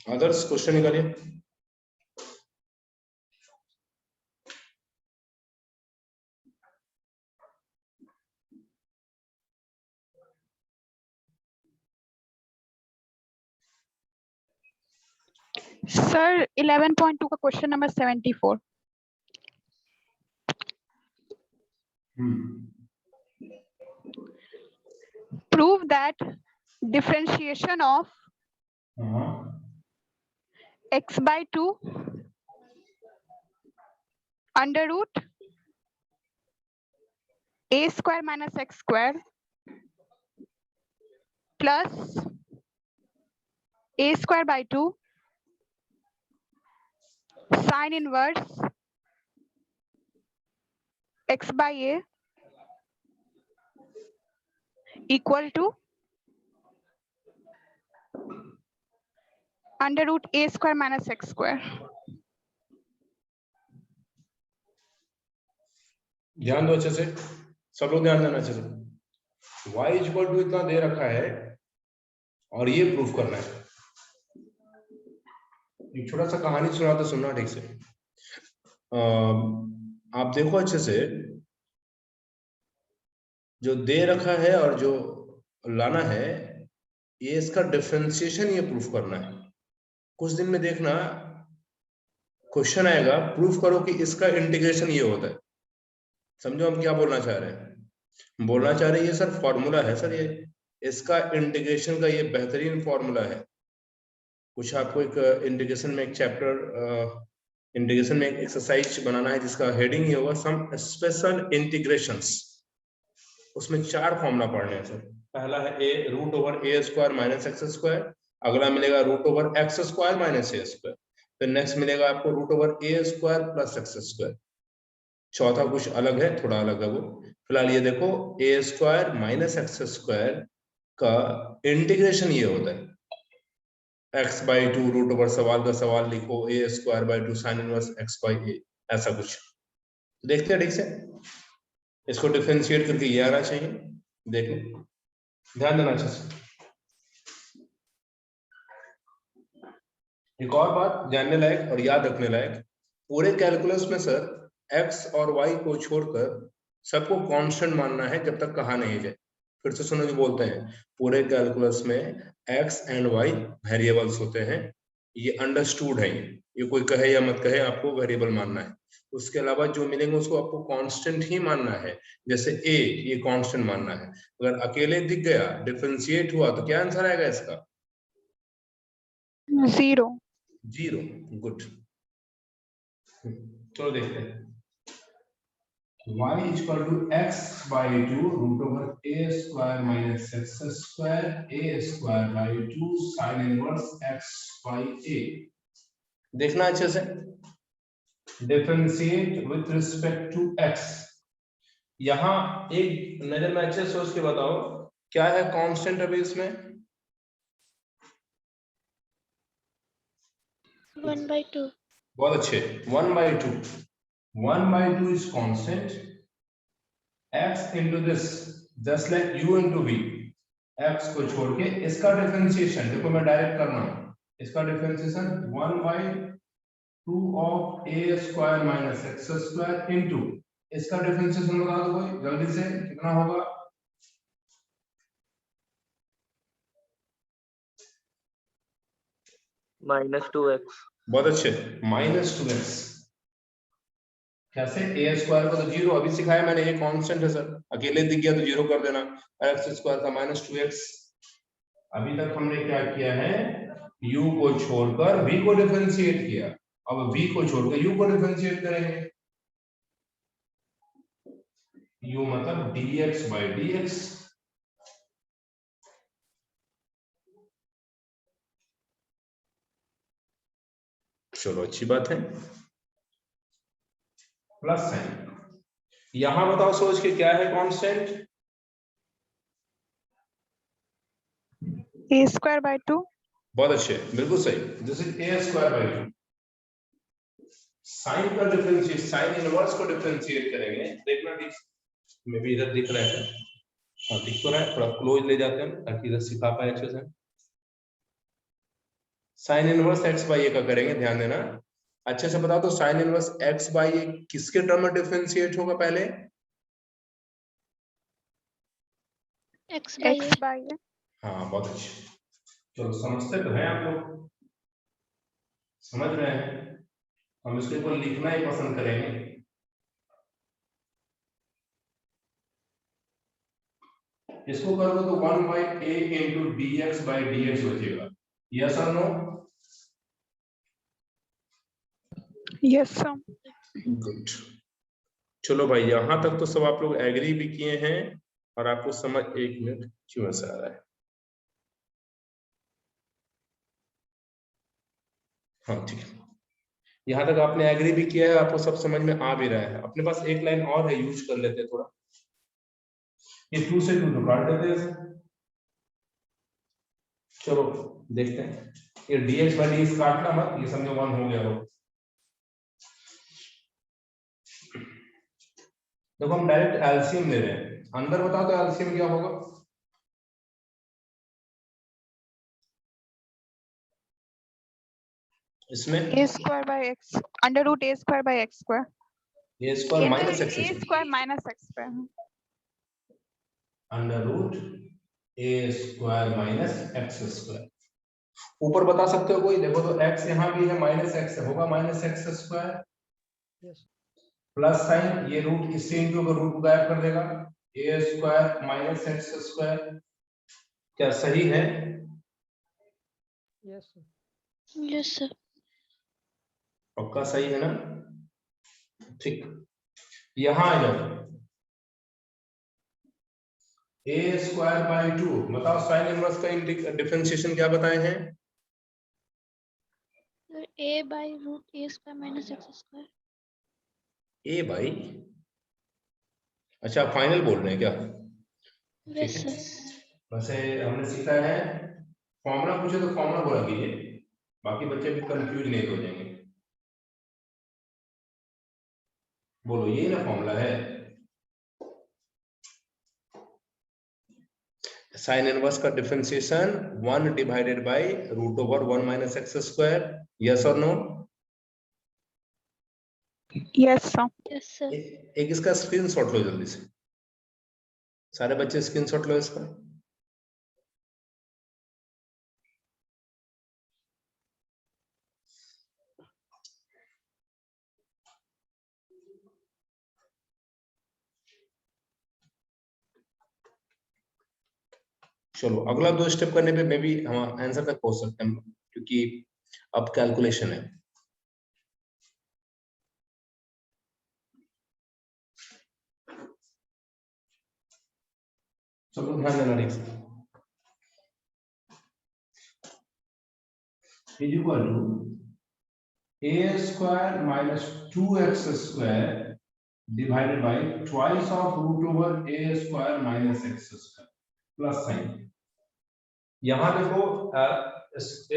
Others question निकालिए। Sir 11.2 का question number 74। Prove that differentiation of x by 2 under root a square minus x square plus a square by 2 sine inverse x by a equal to under root a square minus x square। ध्यान दो अच्छे से, सब लोग ध्यान देना अच्छे से। y इक्वल टू इतना दे रखा है और ये प्रूफ करना है। एक छोटा सा कहानी सुना तो सुनना ठीक से। आप देखो अच्छे से, जो दे रखा है और जो लाना है, ये इसका डिफरेंशिएशन ये प्रूफ करना है। कुछ दिन में देखना क्वेश्चन आएगा, प्रूफ करो कि इसका इंटीग्रेशन ये होता है। समझो हम क्या बोलना चाह रहे हैं। बोलना चाह रहे हैं ये सर फॉर्मूला है सर, ये इसका इंटीग्रेशन का ये बेहतरीन फॉर्मूला है। कुछ आपको एक इंटीग्रेशन में एक चैप्टर इंटीग्रेशन में एक एक्सरसाइज बनाना है जिसका हेडिंग ही होगा सम स्पेशल इंटीग्रेशंस। उसमें 4 फॉर्मूला पढ़ने हैं सर। पहला है a root over a square minus x square, अगला मिलेगा root over x square minus a square, फिर नेक्स्ट मिलेगा आपको root over a square plus x square. चौथा कुछ अलग है, थोड़ा अलग है वो। फिलहाल ये देखो ए स्क्वायर माइनस एक्स स्क्वायर का इंटीग्रेशन ये होता है एक्स बाई 2 रूट ओवर सवाल का सवाल लिखो a square by 2 sine inverse x by a, ऐसा कुछ। देखते हैं ठीक से, इसको डिफरेंशिएट करके ये आना चाहिए। देखो ध्यान देना अच्छे से। एक और बात जानने लायक और याद रखने लायक, पूरे कैलकुलस में सर x और y को छोड़कर सबको कांस्टेंट मानना है जब तक कहा नहीं जाए। फिर से सुनो जो बोलते हैं, पूरे कैलकुलस में x एंड y वेरिएबल्स होते हैं, ये अंडरस्टूड है। ये कोई कहे या मत कहे, आपको वेरिएबल मानना है। उसके अलावा जो मिलेंगे उसको आपको कांस्टेंट ही मानना है। जैसे a, ये कांस्टेंट मानना है। अगर अकेले दिख गया, डिफरेंशिएट हुआ, तो क्या आंसर आएगा इसका? 0। गुड। चलो देखते हैं। y equal to x by 2 root over a square minus x square a square by 2 sin inverse x by a। देखना अच्छे से, differentiate with respect to x। यहां एक नजर में अच्छे सोच के बताओ क्या है कांस्टेंट अभी इसमें? 1/2। बहुत अच्छे, 1/2। 1/2 is constant, x into this just like u into v। x को छोड़ के इसका डिफरेंशिएशन देखो, मैं डायरेक्ट कर रहा हूं। इसका differentiation 1/2 of a square minus x square into इसका डिफरेंशिएशन बता दो कोई जल्दी से, कितना होगा? -2x। बहुत अच्छे, -2x। कैसे? ए स्क्वायर को तो 0 अभी सिखाया मैंने, ये कांस्टेंट है सर, अकेले दिख गया तो 0 कर देना। एक्स स्क्वायर का -2x। अभी तक हमने क्या किया है, u को छोड़कर v को डिफरेंशिएट किया। अब v को छोड़कर u को डिफरेंशिएट करेंगे। u मतलब dx by dx। चलो अच्छी बात है, प्लस साइन। यहां बताओ सोच के क्या है कांस्टेंट? a square by 2। बहुत अच्छे, बिल्कुल सही। This is a square by 2। Sine का डिफरेंशिएट, साइन इनवर्स को डिफरेंशिएट करेंगे। देखना ठीक, मे भी इधर दिख रहा है। हाँ दिख तो रहा है, थोड़ा क्लोज ले जाते हैं ताकि इधर सिखा पाए अच्छे से। साइन इनवर्स एक्स बाई ए का करेंगे, ध्यान देना अच्छे से। बता दो साइन इनवर्स एक्स बाई ए किसके टर्म में डिफरेंशिएट होगा पहले? x by a। हाँ बहुत अच्छे, चलो समझते तो हैं आप लोग, समझ रहे हैं। हम इसके ऊपर लिखना ही पसंद करेंगे। इसको कर दो तो 1 by A into D x by d x बचेगा। यस और नो? Yes sir. गुड। चलो भाई यहां तक तो सब आप लोग एग्री भी किए हैं और आपको समझ, एक मिनट क्यों ऐसा आ रहा है? हाँ ठीक है, यहां तक आपने एग्री भी किया है, आपको सब समझ में आ भी रहा है। अपने पास एक लाइन और है, यूज कर लेते हैं थोड़ा। ये 2 से 2 तो काट देते हैं। चलो देखते हैं, ये dx बाई डी काटना मत, ये समझो 1 हो गया हो। देखो हम डायरेक्ट एलसीएम ले रहे हैं, अंदर बताओ तो एलसीएम क्या होगा? इसमें a square by x under root a square by x square a square minus a x square minus x square under root a square minus x square. ऊपर बता सकते हो कोई? देखो तो x यहाँ भी है, माइनस एक्स होगा minus x square, plus sign ये रूट इससे इनटू का रूट गायब कर देगा, a square minus x square. क्या सही है? Yes sir. Yes sir. पक्का सही है ना? ठीक, यहां आ जाओ, a स्क्वायर बाई 2, बताओ साइन इनवर्स का डिफरेंशिएशन क्या बताए हैं? a by root a square minus x square। a by, अच्छा आप फाइनल बोल रहे हैं क्या? ठीक यस है, सर। वैसे हमने सीखा है फॉर्मूला पूछे तो फॉर्मूला बोला कीजिए, बाकी बच्चे भी कंफ्यूज नहीं हो जाएंगे। बोलो ये ना फॉर्मूला है, साइन इनवर्स का differentiation 1 divided by root over 1 minus x square. Yes और no? Yes sir. Yes sir. एक इसका स्क्रीनशॉट लो जल्दी से, सारे बच्चे स्क्रीनशॉट लो इसका। चलो अगला 2 स्टेप करने पे मे भी हम आंसर तक पहुंच सकते हैं, क्योंकि अब कैलकुलेशन है। चलो ध्यान देना, next is equal to a square minus 2x square divided by twice of root over a square minus x square plus sine. यहां देखो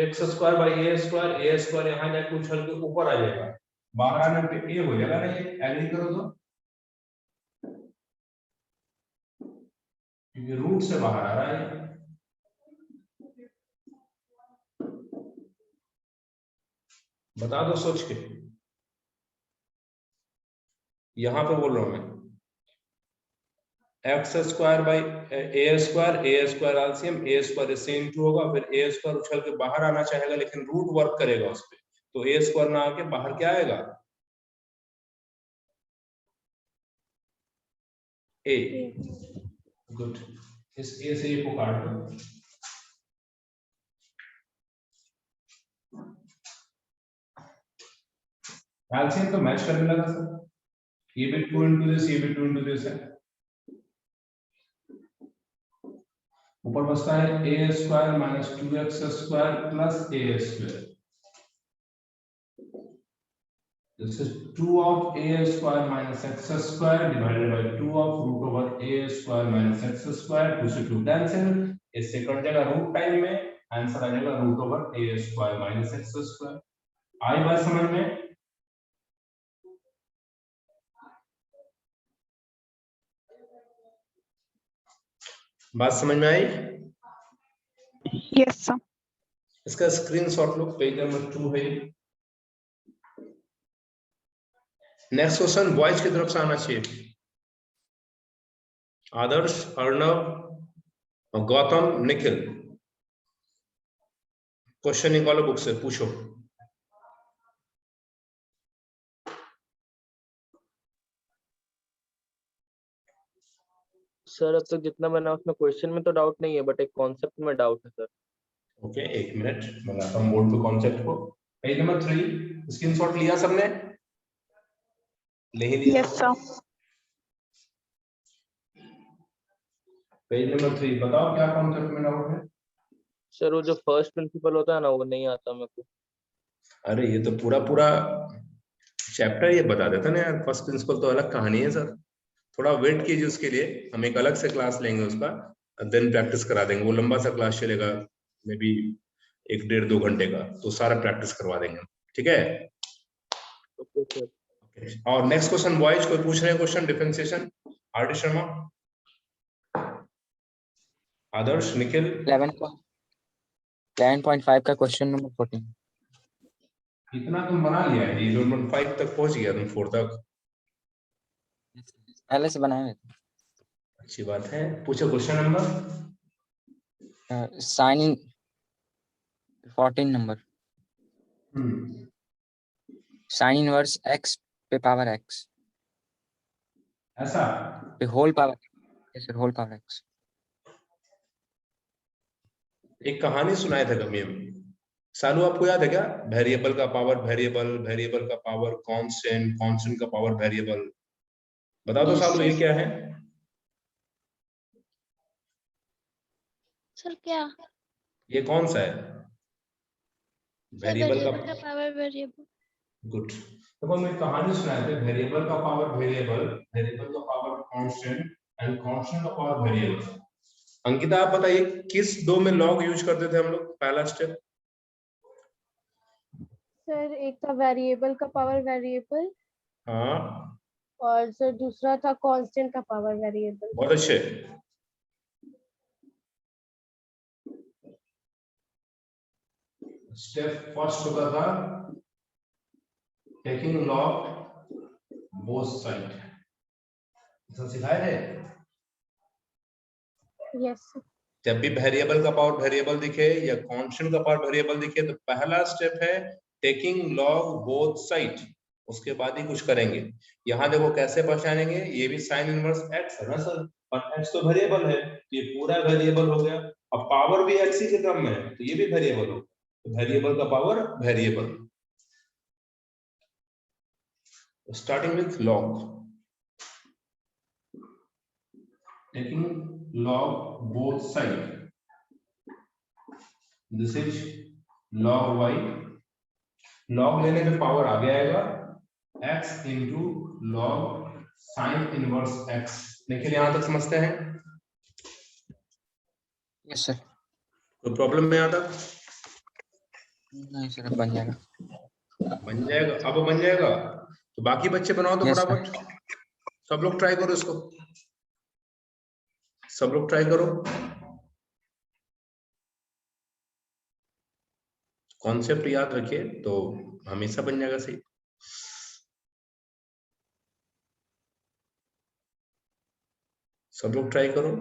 x square by a square यहां जाके उछल के ऊपर आ जाएगा, बाहर आने पे a हो जाएगा ना, ये एग्री करो तो, क्योंकि रूट से बाहर आ रहा है। बता दो सोच के, यहां पे बोल रहा हूं मैं x square by A square LCM A square इससे इनटू होगा, फिर ए स्क्वायर उछल के बाहर आना चाहेगा लेकिन रूट वर्क करेगा उस पे, तो ए स्क्वायर ना आके बाहर क्या आएगा? ए। गुड, इस ए से ए को काट दो। एलसीएम तो मैच करने लगा सर, ये भी 2 into दिस, ये भी 2 into दिस है, ऊपर बचता है a square minus 2x square plus a square. This is 2 of a square minus x square divided by 2 of root over a square minus x square, 2 से 2 cancel, इससे cut जाएगा root time में, answer आ जाएगा root over a square minus x square. आई बात समझ में? बात समझ में आई? Yes sir. इसका स्क्रीनशॉट लो, पेज नंबर 2 है। नेक्स्ट क्वेश्चन बॉयज की तरफ से आना चाहिए। आदर्श, अर्णव, गौतम, निखिल, क्वेश्चन निकालो बुक से, पूछो। सर अब तक जितना बना उसमें क्वेश्चन में तो डाउट नहीं है, बट एक कॉन्सेप्ट में डाउट है सर। ओके, एक मिनट बनाता हूँ बोर्ड पे कॉन्सेप्ट को। पेज नंबर 3 स्क्रीनशॉट लिया सबने? ले ही लिया। Yes, sir. पेज नंबर 3 बताओ क्या कॉन्सेप्ट में डाउट है? सर वो जो फर्स्ट प्रिंसिपल होता है ना, वो नहीं आता मेरे को। अरे ये तो पूरा पूरा चैप्टर ये बता देता ना यार। फर्स्ट प्रिंसिपल तो अलग कहानी है सर, थोड़ा वेट कीजिए उसके लिए, हम एक अलग से क्लास लेंगे उसका, देन प्रैक्टिस करा देंगे। वो लंबा सा क्लास चलेगा, मे बी 1-1.5-2 घंटे का, तो सारा प्रैक्टिस करवा देंगे, ठीक है? Okay sir. और नेक्स्ट क्वेश्चन बॉयज कोई पूछ रहे हैं question? Differentiation, R D. Sharma, Adarsh, Nikhil. 11.5 का क्वेश्चन नंबर 14। इतना तुम बना लिया है, 11.5 तक पहुंच गया तुम, 4 तक, पहले से बनाए हुए अच्छी बात है। पूछो क्वेश्चन नंबर। साइन इन 14 नंबर। साइन इनवर्स x पे पावर x ऐसा पे whole power, yes sir, whole power x। एक कहानी सुनाए थे कभी हम, सालू आपको याद है क्या? वेरिएबल का पावर वेरिएबल, वेरिएबल का पावर कांस्टेंट, कांस्टेंट का पावर वेरिएबल। बताओ तो Yes, सालू ये sir. क्या है? सर क्या? ये कौन सा है? सर वेरिएबल का वेरिएबल का पावर वेरिएबल। गुड। तो हम एक कहानी सुनाए थे, वेरिएबल का पावर वेरिएबल, वेरिएबल का पावर कांस्टेंट एंड कांस्टेंट का पावर वेरिएबल। अंकिता आप बताइए किस दो में लॉग यूज करते थे हम लोग? पहला स्टेप। सर एक था वेरिएबल का पावर वेरिएबल, हाँ और सर दूसरा था कांस्टेंट का पावर वेरिएबल। बहुत अच्छे। स्टेप फर्स्ट होता था टेकिंग लॉग बोथ साइड, ऐसा सिखाए थे। यस जब भी वेरिएबल का पावर वेरिएबल दिखे या कांस्टेंट का पावर वेरिएबल दिखे तो पहला स्टेप है टेकिंग लॉग बोथ साइड, उसके बाद ही कुछ करेंगे। यहाँ देखो कैसे पहचानेंगे, ये भी साइन इनवर्स x है ना सर, और x तो वेरिएबल है, तो ये पूरा वेरिएबल हो गया। अब पावर भी x ही के क्रम में है, तो ये भी वेरिएबल हो, तो वेरिएबल का power variable. Starting with log, taking log both side, this is log y, log लेने पे पावर आगे आएगा x into log sin inverse x। देखिए यहां तक समझते हैं? Yes sir. कोई प्रॉब्लम में आता? नहीं सर, अब बन जाएगा। बन जाएगा, अब बन जाएगा। तो बाकी बच्चे बनाओ तो Yes, sir. फटाफट, सब लोग ट्राई करो इसको, सब लोग ट्राई करो। कॉन्सेप्ट याद रखिए तो हमेशा बन जाएगा सही। सब लोग ट्राई करो।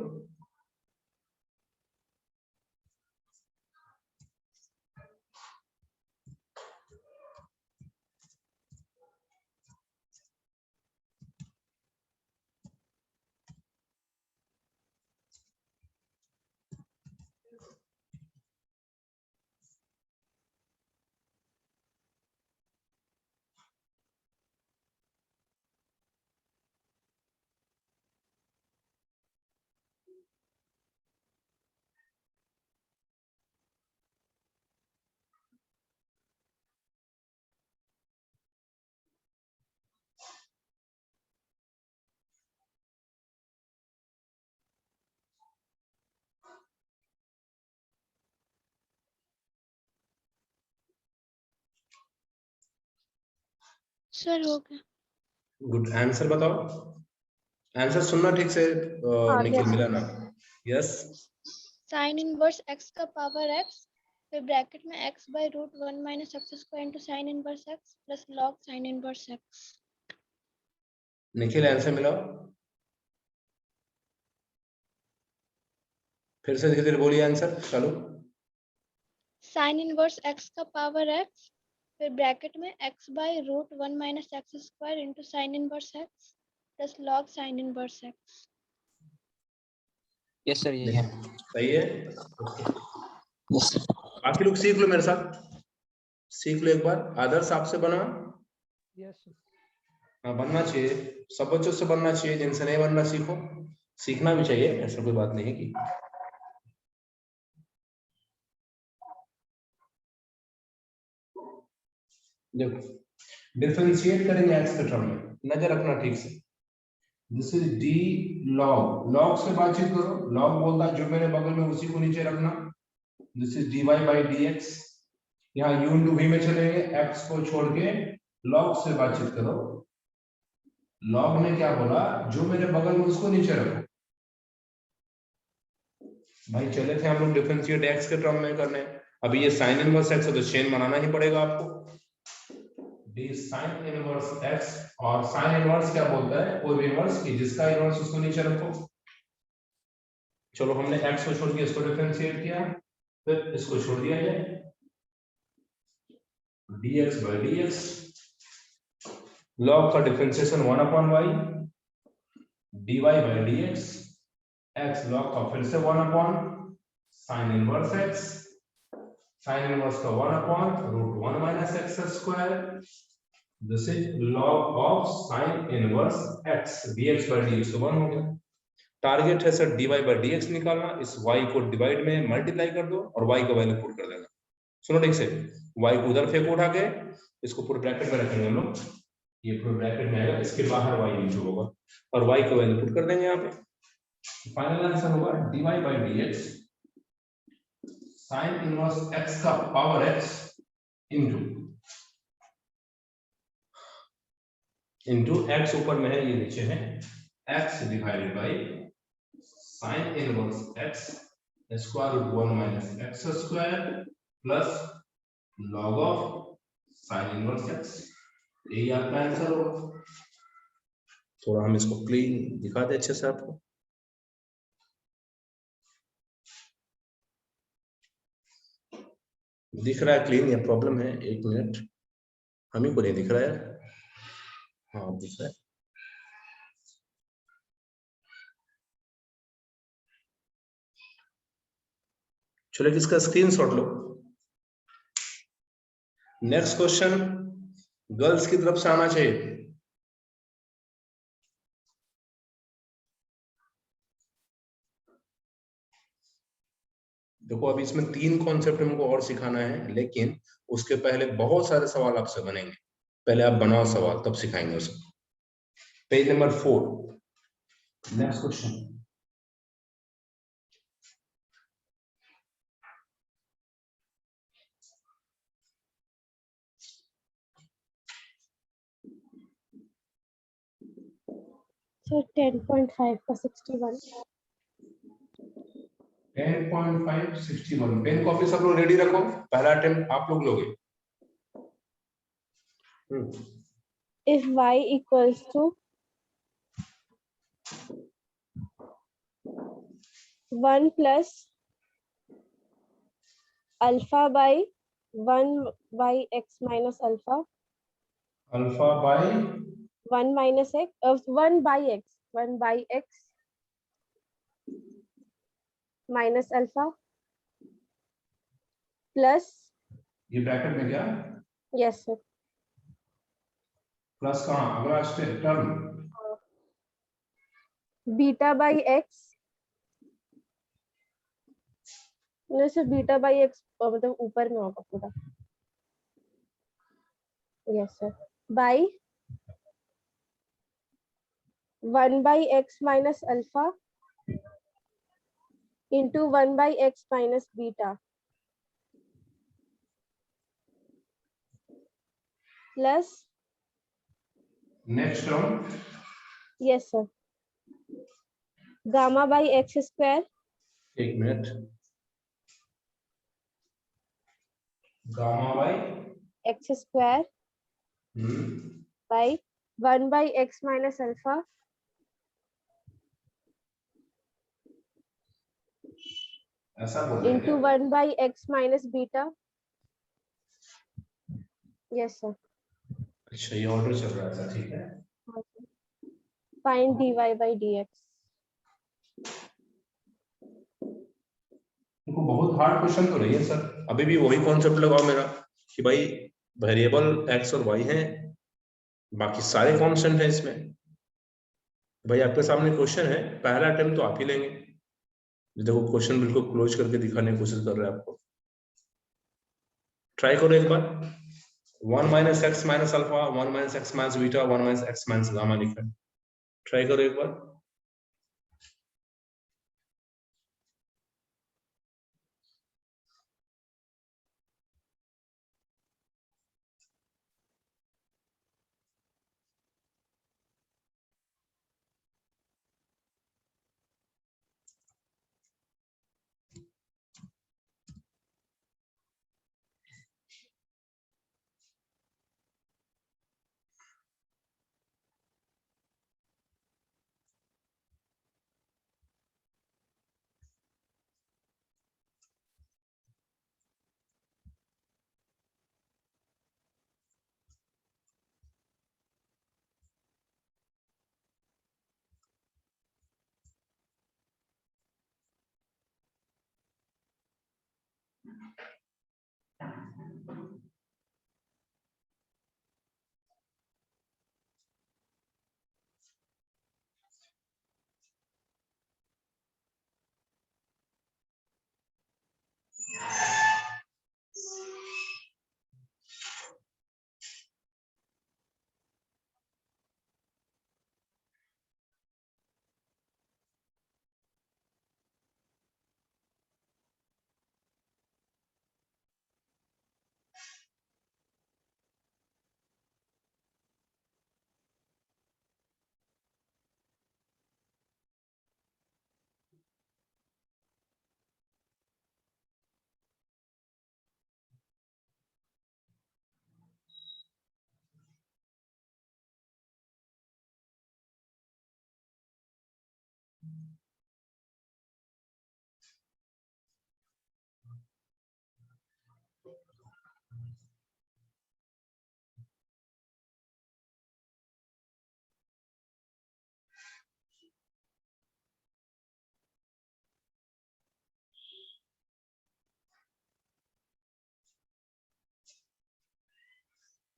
सर हो गया। गुड, आंसर बताओ। आंसर सुनना ठीक से, निखिल yes. मिला ना? यस। साइन इनवर्स x का पावर x फिर ब्रैकेट में x by root 1 minus x square into sin inverse x plus log sin inverse x। Nikhil answer मिलाओ, फिर से धीरे धीरे बोलिए आंसर। चलो, sin inverse x का पावर x, फिर ब्रैकेट में x by root 1 minus x square into sin inverse x plus log sin inverse x। Yes sir यही है। सही है। Yes sir. बाकी लोग सीख लो मेरे साथ, सीख लो एक बार। आदर्श आपसे बना? यस हाँ, बनना चाहिए, सब बच्चों से बनना चाहिए, जिनसे नहीं बनना सीखो, सीखना भी चाहिए, ऐसा कोई बात नहीं है कि। देखो डिफरेंशिएट करेंगे एक्स के टर्म में, नजर रखना ठीक से। This is D log, log से बातचीत करो, लॉग बोलता है जो मेरे बगल में उसी को नीचे रखना। This is d y by d x, यहाँ यू इंटू वी में चलेंगे, एक्स को छोड़ के लॉग से बातचीत करो। लॉग ने क्या बोला, जो मेरे बगल में उसको नीचे रखो। भाई चले थे हम लोग डिफरेंशिएट एक्स के टर्म में करने, अभी ये साइन इनवर्स एक्स है तो चेन बनाना ही पड़ेगा आपको। डी साइन इनवर्स एक्स, और साइन इनवर्स क्या बोलता है, कोई भी इनवर्स की जिसका इनवर्स उसको नीचे रखो। चलो हमने एक्स को छोड़ के इसको डिफरेंशिएट किया, फिर इसको छोड़ दिया जाए, dx by dx, log का differentiation 1 upon y, dy by dx, x log का फिर से 1 upon sin inverse x, sin inverse का 1 upon root 1 minus x square, this is log of sin inverse x, dx by dx तो 1 हो गया। Target है sir dy by dx निकालना, इस y को डिवाइड में मल्टीप्लाई कर दो और y का वैल्यू पुट कर देना। सुनो ठीक से, y को उधर फेंको उठा के, इसको पूरे ब्रैकेट में रखेंगे हम लोग, ये पूरे ब्रैकेट में आएगा, इसके बाहर y नीचे होगा और y का वैल्यू पुट कर देंगे यहाँ पे। फाइनल आंसर होगा dy by dx sin inverse x का पावर x इनटू x ऊपर में है, ये नीचे है, x divided by sin inverse x square root 1 minus x square plus log of sin inverse x, यही आपका आंसर होगा। थोड़ा हम इसको क्लीन दिखा दे अच्छे से आपको। दिख रहा है क्लीन या प्रॉब्लम है? एक मिनट, हम ही को नहीं दिख रहा है। हाँ दिख रहा है। चलो इसका स्क्रीनशॉट लो। नेक्स्ट क्वेश्चन गर्ल्स की तरफ से आना चाहिए। देखो अभी इसमें 3 कॉन्सेप्ट हमको और सिखाना है, लेकिन उसके पहले बहुत सारे सवाल आपसे बनेंगे, पहले आप बनाओ सवाल तब सिखाएंगे उसको। Page number 4, next question. Sir 10.5 का 61। 10.5 61। पेन कॉपी सब लोग रेडी रखो, पहला अटेम्प्ट आप लोग लोगे। If y equals to 1 plus alpha by 1 by x minus alpha, alpha by 1 minus x, 1 by x minus alpha plus, ये ब्रैकेट में क्या yes sir, प्लस कहाँ, अगला टर्म beta by x, नहीं सर beta by x मतलब ऊपर में होगा पूरा, yes sir, by 1 by x minus alpha into 1 by x minus beta plus, next term yes sir, gamma by x square एक minute, gamma by x square hmm, by 1 by x minus alpha ऐसा बोल रहे हैं into क्या? 1 by x minus beta. Yes, sir. अच्छा, ये order चल रहा था, ठीक है। Find dy by dx. इनको बहुत हार्ड क्वेश्चन तो नहीं है सर, अभी भी वही कॉन्सेप्ट लगाओ मेरा कि भाई वेरिएबल x और y हैं, बाकी सारे कांस्टेंट हैं इसमें। भाई आपके सामने क्वेश्चन है, पहला अटेम्प्ट तो आप ही लेंगे। देखो क्वेश्चन बिल्कुल क्लोज करके दिखाने की कोशिश कर रहे हैं आपको, ट्राई करो एक बार। 1 minus x minus alpha, 1 minus x minus beta, 1 minus x minus gamma लिखा है, ट्राई करो एक बार।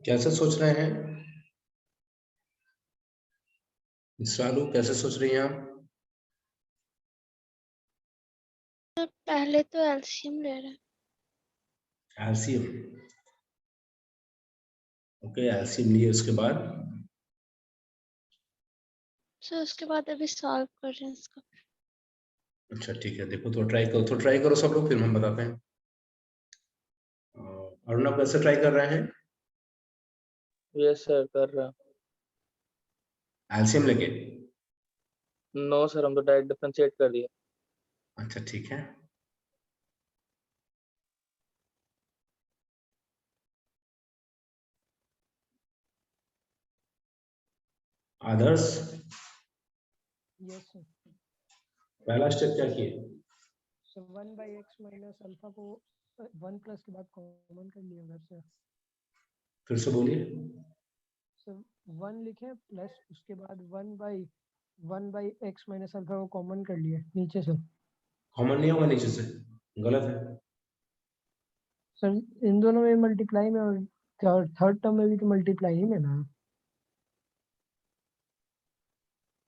कैसे सोच रहे हैं इसरालू, कैसे सोच रही हैं आप? सर पहले तो एलसीएम ले रहे हैं। एलसीएम, ओके, एलसीएम लिए उसके बाद सर उसके बाद अभी सॉल्व कर रहे हैं इसको। अच्छा ठीक है, देखो तो ट्राई करो सब लोग, फिर हम बताते हैं। अर्णव कैसे ट्राई कर रहे हैं? यस सर कर रहा। एलसीएम लेके? नो सर, हम तो डायरेक्ट डिफरेंशिएट कर दिया। अच्छा ठीक है, आदर्श यस सर। पहला स्टेप क्या किए? सो 1 बाई एक्स माइनस अल्फा को 1 प्लस के बाद कॉमन कर लिया उधर से। फिर से बोलिए। सो 1 लिखे प्लस उसके बाद 1 बाई एक्स माइनस अल्फा को कॉमन कर लिए नीचे से। कॉमन नहीं होगा नीचे से, गलत है। सर इन दोनों में मल्टीप्लाई में और थर्ड टर्म में भी तो मल्टीप्लाई ही में ना।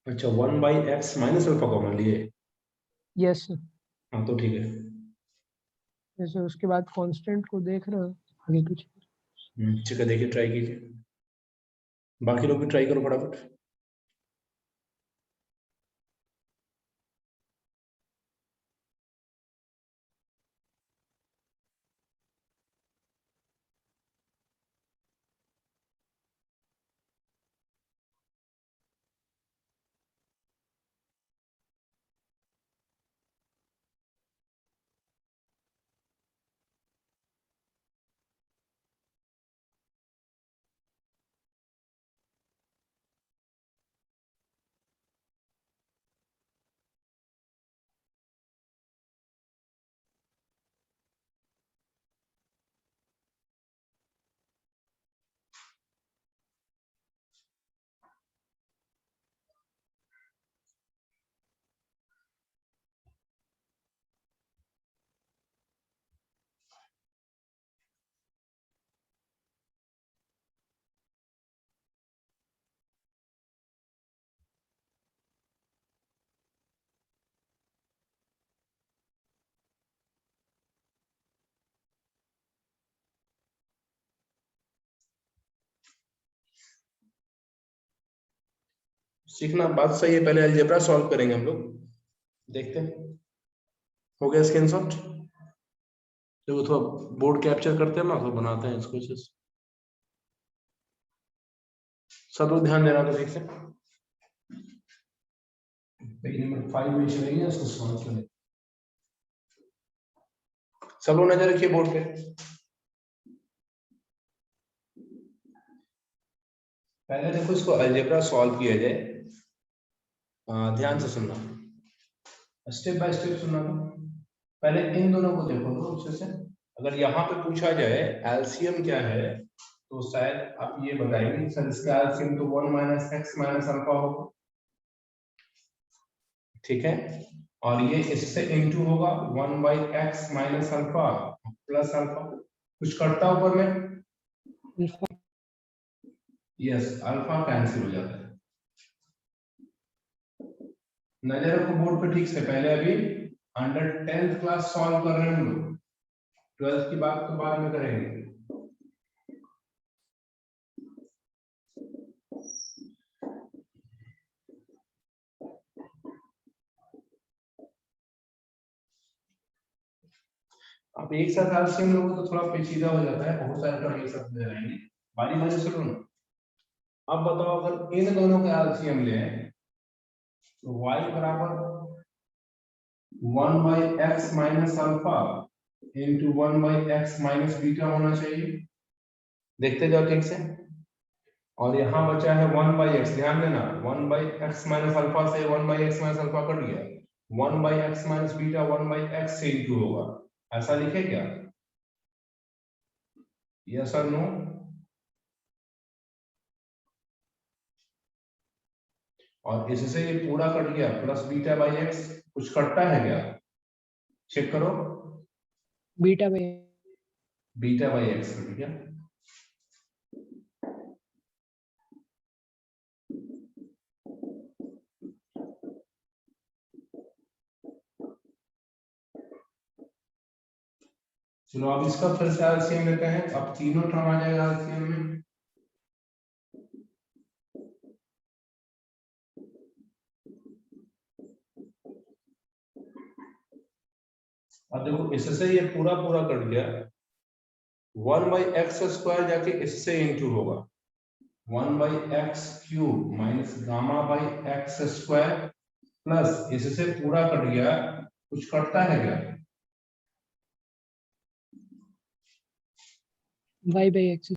अच्छा, 1 by x minus alpha common लिए? Yes sir. हाँ तो ठीक है। जैसे उसके बाद कांस्टेंट को देख रहे हो आगे पीछे। ठीक है, देखिए ट्राई कीजिए, बाकी लोग भी ट्राई करो फटाफट। सीखना बात सही है, पहले अलजेब्रा सॉल्व करेंगे हम लोग, देखते हैं। हो गया स्क्रीनशॉट? देखो थोड़ा बोर्ड कैप्चर करते हैं ना तो बनाते हैं इसको। सब लोग ध्यान देना, तो देख से पेज नंबर 5 में चलेंगे, उसको सॉल्व करें। सब लोग नजर रखिए बोर्ड पे। पहले देखो इसको अलजेब्रा सॉल्व किया जाए। ध्यान से सुनना, स्टेप बाय स्टेप सुनना। पहले इन दोनों को देखो तो अच्छे से। अगर यहाँ पे पूछा जाए एलसीएम क्या है, तो शायद आप ये बताएंगे सर इसका एलसीएम तो 1 माइनस एक्स माइनस अल्फा होगा, ठीक है। और ये इससे इनटू होगा 1 by x minus alpha plus alpha, कुछ कटता ऊपर में, अल्फा यस अल्फा कैंसिल हो जाता है। नजर रखो बोर्ड पे ठीक से। पहले अभी अंडर 10th क्लास सॉल्व कर रहे हैं हम लोग, 12th की बात तो बाद में करेंगे। आप एक साथ एलसीएम लोगों तो थोड़ा पेचीदा हो जाता है, बहुत सारे टर्म एक साथ ले रहेंगे, बारी बारी से सुनो। अब बताओ अगर इन दोनों का एलसीएम ले तो y बराबर 1 by x minus alpha into 1 by x minus beta होना चाहिए। देखते जाओ ठीक से। और यहाँ बचा है 1 बाई एक्स, ध्यान देना 1 बाई एक्स माइनस अल्फा से 1 by x minus alpha cut गया, 1 by x minus beta 1 by x से इंटू होगा, ऐसा लिखे क्या? यस और नो? और इससे ये पूरा कट गया प्लस बीटा बाई एक्स, कुछ कटता है क्या? चेक करो, beta by beta by x cut गया। चलो अब इसका फिर से एलसीएम लेते हैं। अब तीनों टर्म आ जाएगा एलसीएम में। अब देखो इससे ये पूरा पूरा कट गया, 1 बाई एक्स स्क्वायर जाके इससे इंटू होगा 1 by x cube minus gamma by x square plus इससे पूरा कट गया, कुछ कटता है क्या? Y by x.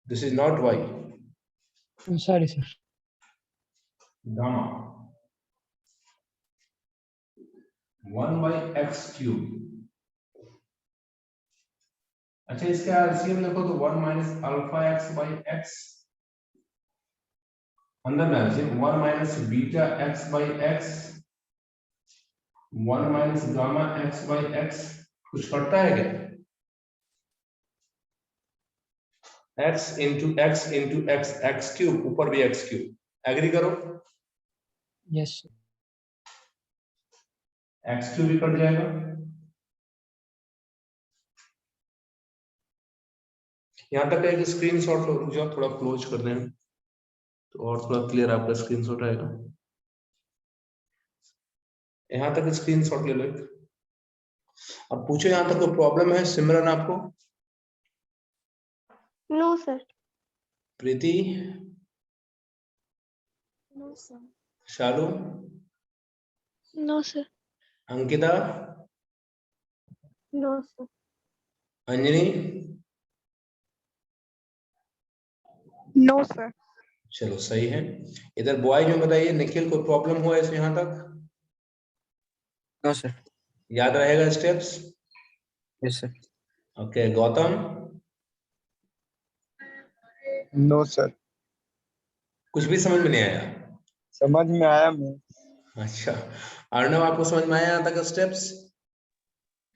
This is not y, sorry sir, gamma 1 by x cube. अच्छा इसका एलसीएम देखो तो 1 minus alpha x by x, अंदर में LCM 1 minus beta x by x, 1 minus gamma x by x, कुछ कटता है क्या? x into x into x, x cube ऊपर भी एक्स क्यूब, एग्री करो? यस एक्स क्यूब भी कट जाएगा। यहाँ तक एक स्क्रीनशॉट लो, रुक जाओ थोड़ा क्लोज कर दें तो और थोड़ा क्लियर आपका स्क्रीनशॉट आएगा। यहाँ तक स्क्रीनशॉट ले लो एक। अब पूछो यहाँ तक कोई प्रॉब्लम है सिमरन आपको? No sir. Preeti, no sir. Shalu, no sir. Ankita, no sir. Anjani, no sir. चलो सही है। इधर बॉयज में बताइए, निखिल कोई प्रॉब्लम हुआ है यहाँ तक? No sir. याद रहेगा steps? Yes sir. Okay Gautam, no sir. कुछ भी समझ में नहीं आया? समझ में आया मैं। अच्छा अर्णव, आपको समझ में आया यहाँ तक स्टेप्स?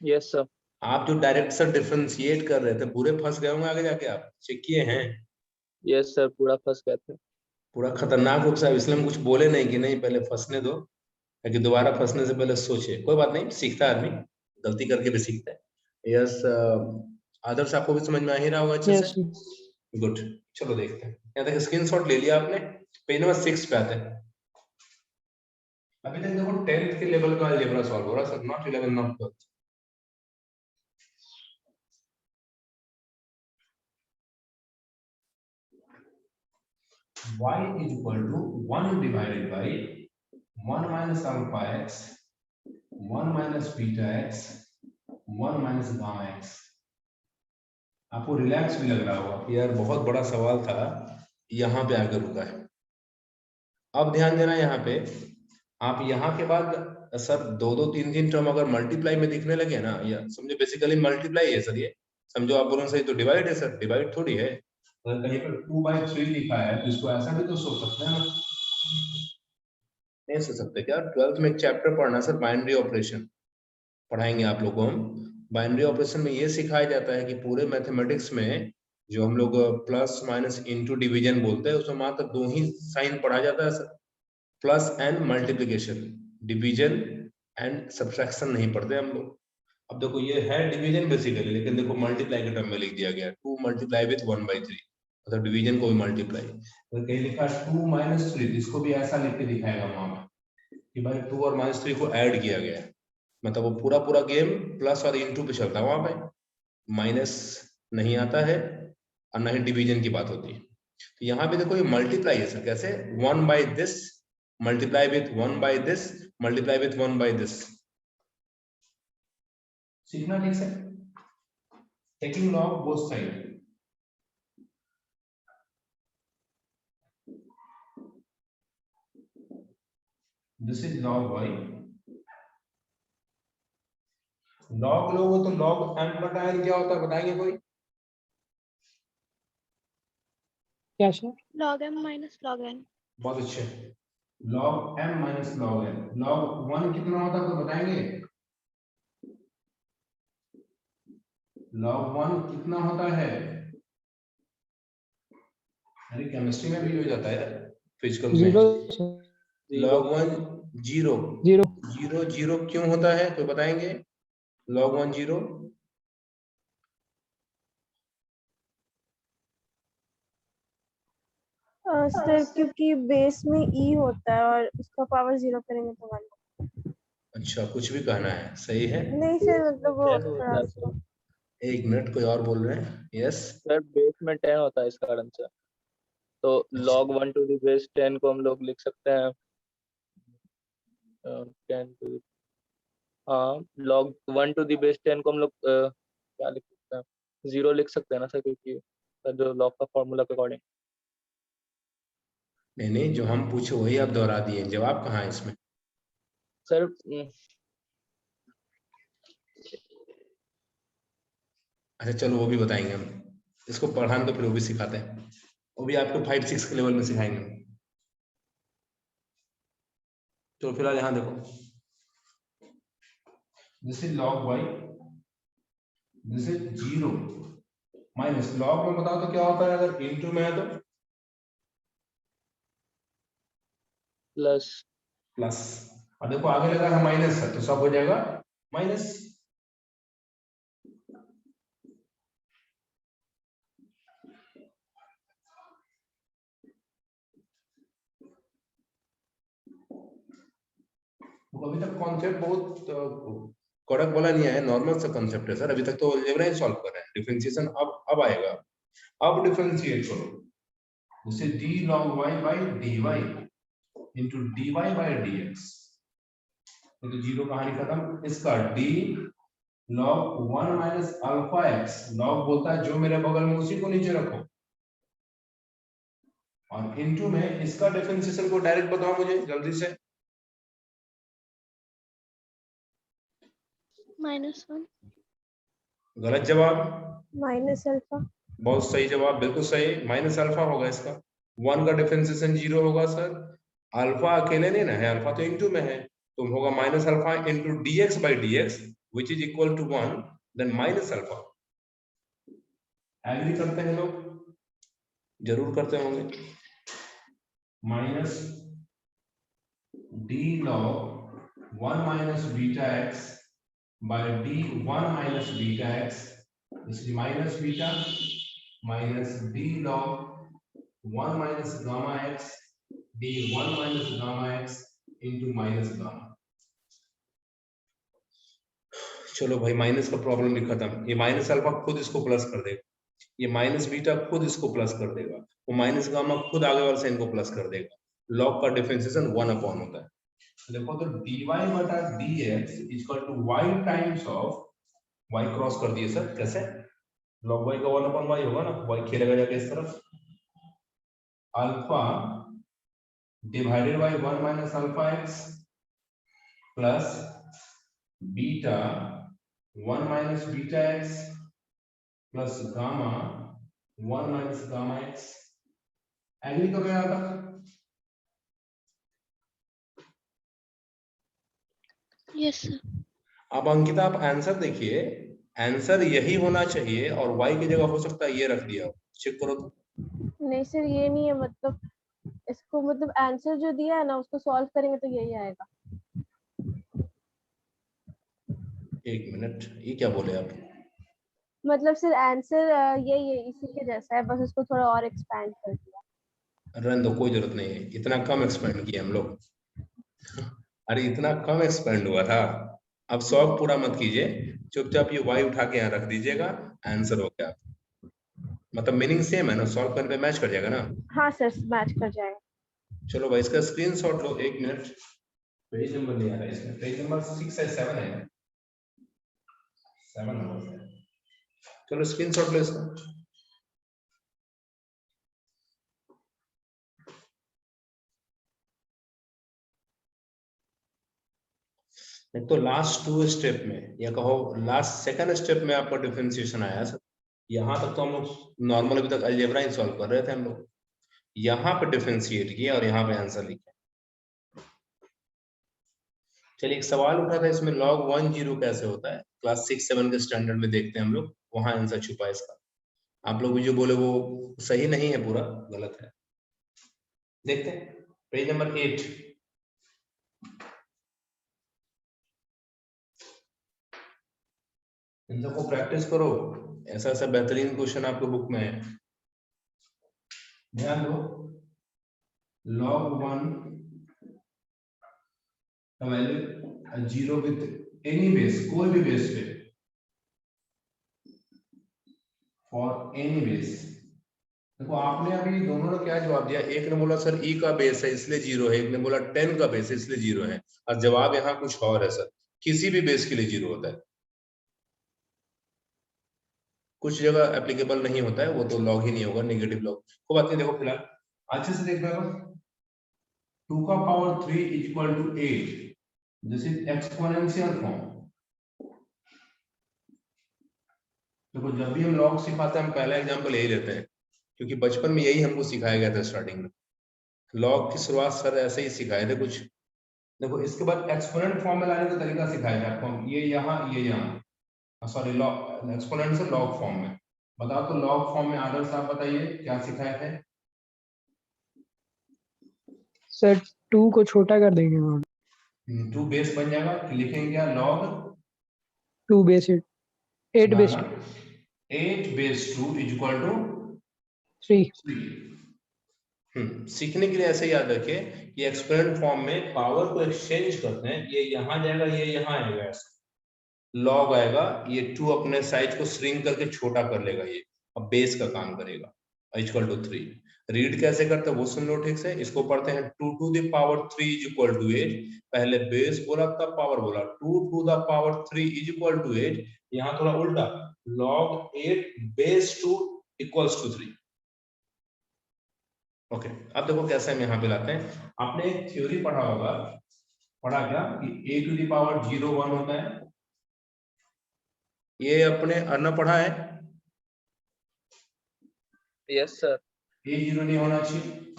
Yes sir. आप जो डायरेक्ट सर डिफरेंशिएट कर रहे थे पूरे फंस गए होंगे आगे जाके, आप चेक किए हैं? यस सर, पूरा फंस गए थे। पूरा खतरनाक रूप से, इसलिए हम कुछ बोले नहीं कि नहीं पहले फंसने दो, ताकि दोबारा फंसने से पहले सोचे। कोई बात नहीं, सीखता है आदमी, गलती करके भी सीखता है। यस आदर्श, आपको भी समझ में आ ही रहा होगा अच्छे यस से? गुड, चलो देखते हैं। यहाँ तक स्क्रीनशॉट ले लिया आपने? पेज नंबर 6 पे आते हैं। अभी तक देखो 10th के लेवल का अलजेब्रा सॉल्व हो रहा है sir, not 11 not 12। y is equal to 1 divided by 1 minus alpha x, 1 minus beta x, 1 minus gamma x। आपको रिलैक्स भी लग रहा होगा कि यार बहुत बड़ा सवाल था, यहाँ पे आकर रुका है। अब ध्यान देना यहाँ पे, आप यहाँ के बाद सर 2-2 3-3 टर्म अगर मल्टीप्लाई में दिखने लगे ना, या समझो बेसिकली मल्टीप्लाई है सर, ये समझो आप बोलो सही तो डिवाइड है सर, डिवाइड थोड़ी है। अगर कहीं पर 2/3 लिखा है तो इसको ऐसा भी तो सोच सकते हैं ना, नहीं सोच सकते क्या? 12th में एक चैप्टर पढ़ना सर, बाइनरी ऑपरेशन पढ़ाएंगे आप लोगों को हम। बाइनरी ऑपरेशन में ये सिखाया जाता है कि पूरे मैथमेटिक्स में जो हम लोग प्लस माइनस इनटू डिवीजन बोलते हैं, उसमें मात्र 2 ही साइन पढ़ा जाता है sir, plus and multiplication, division and subtraction नहीं पढ़ते हम लोग। अब देखो ये है डिवीजन बेसिकली, लेकिन देखो मल्टीप्लाई के टर्म में लिख दिया गया 2 मल्टीप्लाई विथ 1/3, मतलब डिवीजन को भी मल्टीप्लाई। तो कहीं लिखा 2 - 3, इसको भी ऐसा लिख के दिखाएगा वहां पे कि भाई 2 और -3 को ऐड किया गया है, मतलब वो पूरा गेम प्लस और इनटू पे चलता है, वहां पे माइनस नहीं आता है और ना ही डिवीजन की बात होती है। तो यहाँ पे देखो ये मल्टीप्लाई है सर, कैसे 1/this multiply with 1/this multiply with 1/this। सीखना ठीक से, taking log both side. This is log y, log लोगे तो log m बटा n क्या होता है बताएंगे कोई? क्या sir? log m minus log n। बहुत अच्छे, log m minus log n। log 1 कितना होता है तो बताएंगे? log 1 कितना होता है? अरे केमिस्ट्री में भी हो जाता है, फिजिकल में। 0 log 1 0 0 0 0 क्यों होता है कोई बताएंगे? log 1 0 सर क्योंकि बेस में ई होता है और उसका पावर 0 करेंगे तो 1। अच्छा, कुछ भी कहना है, सही है। नहीं सर, मतलब वो 10 होता थोड़ा है सर। एक मिनट, कोई और बोल रहे हैं? यस सर बेस में 10 होता है इस कारण से, तो log 1 to the base 10 को हम लोग लिख सकते हैं 10 to the, हाँ log 1 to the base 10 को हम लोग क्या लिख सकते हैं, 0 लिख सकते हैं ना सर, क्योंकि सर जो log का फॉर्मूला के अकॉर्डिंग। नहीं, जो हम पूछे वही आप दोहरा दिए, जवाब कहाँ है इसमें? सर अच्छा चलो वो भी बताएंगे हम, इसको पढ़ाने तो फिर वो भी सिखाते हैं, वो भी आपको 5-6 के लेवल में सिखाएंगे। तो फिलहाल यहाँ देखो, this is log y, this is 0 minus log में बताओ तो क्या होता है अगर इनटू में है तो? प्लस। और देखो आगे लगा है माइनस है तो सब हो जाएगा माइनस। तो अभी तक कॉन्सेप्ट बहुत कड़क वाला नहीं है, नॉर्मल सा कॉन्सेप्ट है सर। अभी तक तो अलजेब्रा ही सॉल्व कर रहे हैं, डिफरेंशिएशन अब आएगा। अब डिफरेंशिएट करो, उसे d log y by dy into dy by dx, तो जीरो कहानी खत्म। इसका d log 1 minus alpha x, log बोलता है जो मेरे बगल में उसी को नीचे रखो, और इनटू में इसका डिफरेंशिएशन को डायरेक्ट बताओ मुझे जल्दी से। -1। गलत जवाब, माइनस अल्फा। बहुत सही जवाब, बिल्कुल सही, माइनस अल्फा होगा इसका। 1 का डिफरेंशिएशन 0 होगा सर, अल्फा अकेले नहीं ना है, अल्फा तो इनटू में है, तो होगा minus alpha into dx by dx which is equal to 1, then minus alpha. Agree करते हैं लोग? जरूर करते होंगे। Minus d log 1 minus beta x by d1 minus beta x, this is minus beta minus d log 1 minus gamma x d1 minus gamma x into minus gamma। चलो भाई minus का problem भी खत्म। ये माइनस अल्फा खुद इसको plus कर देगा, ये माइनस बीटा खुद इसको प्लस कर देगा, वो माइनस गामा खुद आगे वाले साइन को प्लस कर देगा। लॉग का डिफरेंशिएशन 1 अपॉन होता है। देखो तो dy बटा dx equal to y times of y cross कर दिए सर, कैसे? लॉग y का 1 अपॉन y होगा ना, y खेलेगा जाके इस तरफ, alpha divided by 1 minus alpha x plus beta 1 minus beta x plus gamma 1 minus gamma x। Agree करो यहाँ तक? Yes sir. अब अंकिता आप आंसर देखिए, आंसर यही होना चाहिए और y की जगह हो सकता है ये रख दिया हो। चेक करो तो। नहीं सर ये नहीं है, मतलब इसको मतलब आंसर जो दिया है ना उसको सॉल्व करेंगे तो यही आएगा। एक मिनट, ये क्या बोले आप? मतलब सर आंसर यही है, इसी के जैसा है, बस उसको थोड़ा और एक्सपैंड कर दिया। रहने दो, कोई जरूरत नहीं है, इतना कम एक्सपेंड किया हम लोग। अरे इतना कम एक्सपेंड हुआ था, अब शौक पूरा मत कीजिए, चुपचाप ये y उठा के यहाँ रख दीजिएगा, आंसर हो गया। मतलब मीनिंग सेम है ना, सॉल्व करने पे मैच कर जाएगा ना। हाँ सर मैच कर जाएगा। चलो भाई इसका स्क्रीनशॉट लो, एक मिनट। पेज नंबर नहीं आ रहा है इसमें, पेज नंबर 6 है 7 है, 7 नंबर है। चलो स्क्रीनशॉट लो इसका। एक तो लास्ट 2 स्टेप में या कहो लास्ट सेकंड स्टेप में आपका डिफरेंशिएशन आया सर। यहाँ तक तो हम लोग नॉर्मल अभी तक अलजेब्रा ही सॉल्व कर रहे थे हम लोग, यहाँ पे डिफरेंशिएट किया और यहाँ पे आंसर लिखा। चलिए एक सवाल उठा था इसमें, log 1 0 कैसे होता है, क्लास 6 7 के स्टैंडर्ड में देखते हैं हम लोग, वहां आंसर छुपा है इसका। आप लोग जो बोले वो सही नहीं है, पूरा गलत है। देखते हैं पेज नंबर 8। इन सबको प्रैक्टिस करो, ऐसा ऐसा बेहतरीन क्वेश्चन आपके बुक में है। ध्यान दो, log 1 का वैल्यू 0 विद एनी बेस, कोई भी बेस पे, फॉर एनी बेस। देखो आपने अभी दोनों ने क्या जवाब दिया, एक ने बोला सर e का बेस है इसलिए 0 है, एक ने बोला 10 का बेस है इसलिए 0 है, और जवाब यहाँ कुछ और है सर, किसी भी बेस के लिए 0 होता है। कुछ जगह एप्लीकेबल नहीं होता है, वो तो लॉग ही नहीं होगा, नेगेटिव लॉग को बात नहीं। देखो फिलहाल अच्छे से देखना, 2 का power 3 equal to 8, this is exponential form. देखो जब भी हम लॉग सिखाते हैं हम पहला एग्जांपल यही लेते हैं, क्योंकि बचपन में यही हमको सिखाया गया था स्टार्टिंग में, लॉग की शुरुआत सर ऐसे ही सिखाए थे कुछ। देखो इसके बाद एक्सपोनेंट फॉर्म में लाने का तरीका सिखाया था आपको, ये यहाँ ये यहाँ, सॉरी लॉग एक्सपोनेंट से लॉग फॉर्म में। बताओ तो लॉग फॉर्म में आदर्श आप बताइए क्या सिखाए थे? सर 2 को छोटा कर देंगे वहाँ, 2 बेस बन जाएगा, लिखेंगे क्या, log 2 base 8 base 8 base 2 is equal to 3। सीखने के लिए ऐसे याद रखिए कि एक्सपोनेंट फॉर्म में पावर को एक्सचेंज करते हैं, ये यहाँ जाएगा ये यहाँ आएगा, ऐसा लॉग आएगा, ये 2 अपने साइज को श्रिंक करके छोटा कर लेगा, ये अब बेस का काम करेगा, इक्वल टू 3। रीड कैसे करते हैं वो सुन लो ठीक से, इसको पढ़ते हैं 2 to the power 3 is equal to 8, पहले बेस बोला तब पावर बोला, 2 to the power 3 is equal to 8, यहाँ थोड़ा उल्टा, log 8 base 2 equals to 3। Okay अब देखो कैसे हम यहाँ पे लाते हैं। आपने एक थ्योरी पढ़ा होगा, पढ़ा क्या कि a टू द पावर 0 1 होता है, ये अपने अर्न पढ़ा है? Yes sir. a 0 नहीं होना चाहिए।